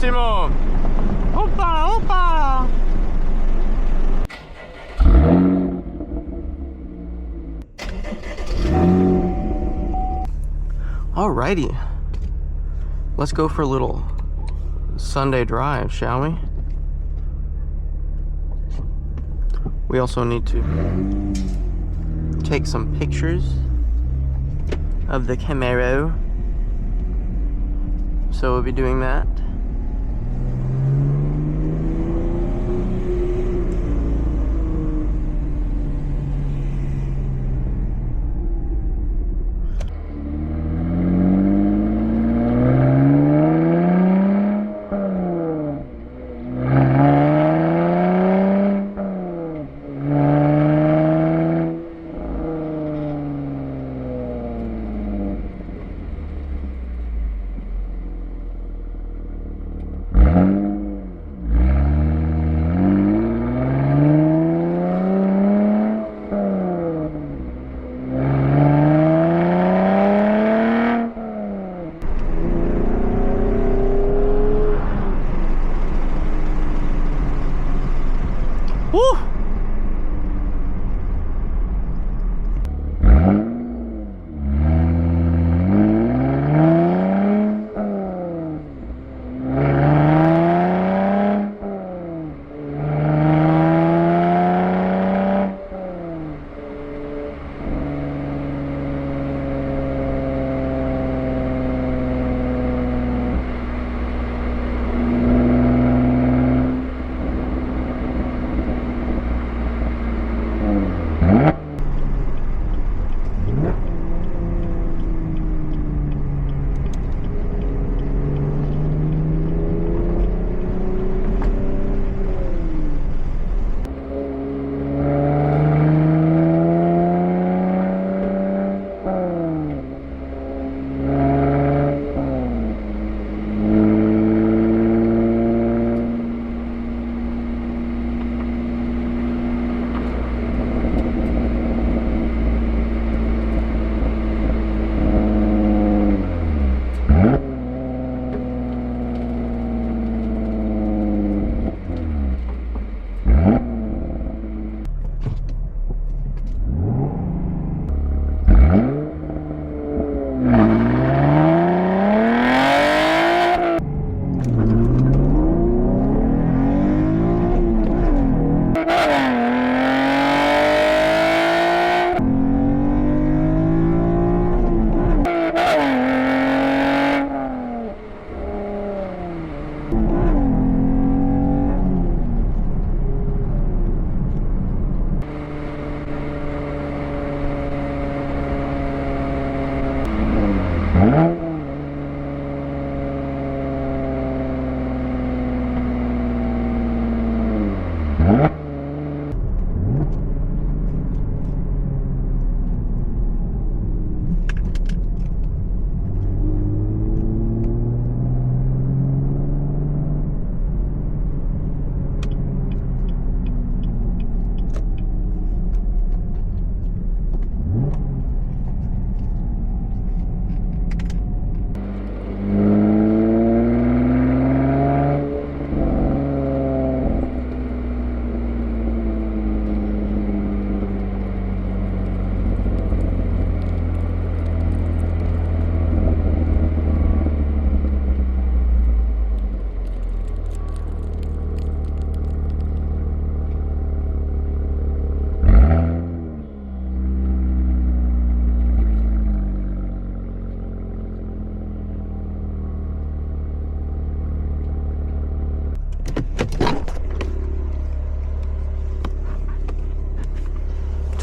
bellissimo! Oppa, oppa! Alrighty. Let's go for a little Sunday drive, shall we? We also need to take some pictures of the Camaro. So we'll be doing that. Woo!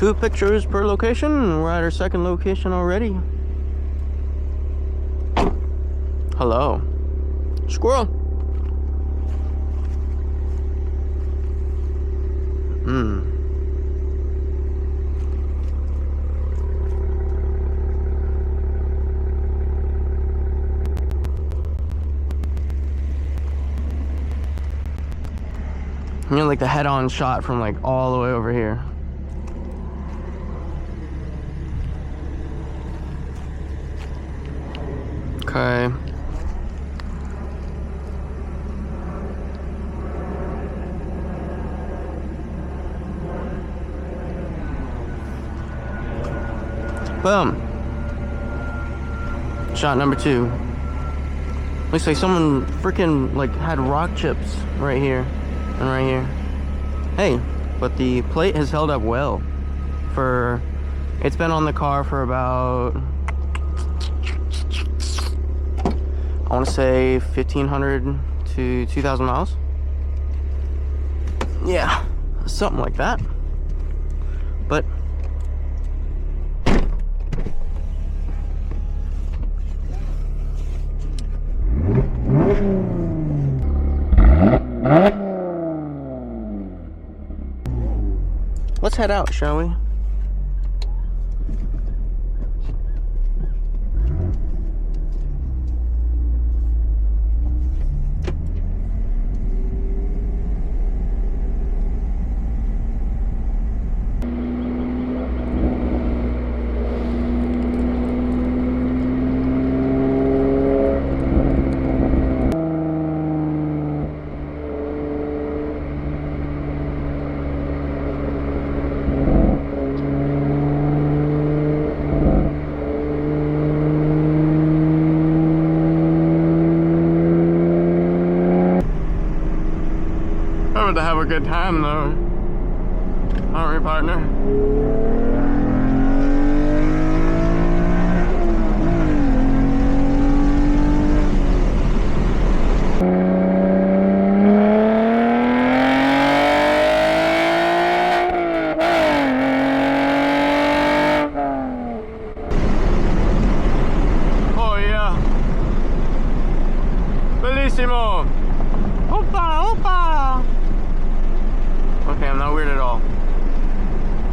Two pictures per location. We're at our second location already. Hello. Squirrel. I mean, like the head-on shot from like all the way over here. Okay. Boom. Shot number 2. Looks like someone freaking like had rock chips right here and right here. Hey, but the plate has held up well for, it's been on the car for about, I want to say 1,500 to 2,000 miles. Yeah, something like that. But let's head out, shall we? We're to have a good time though, aren't we, partner? Oh yeah, bellissimo.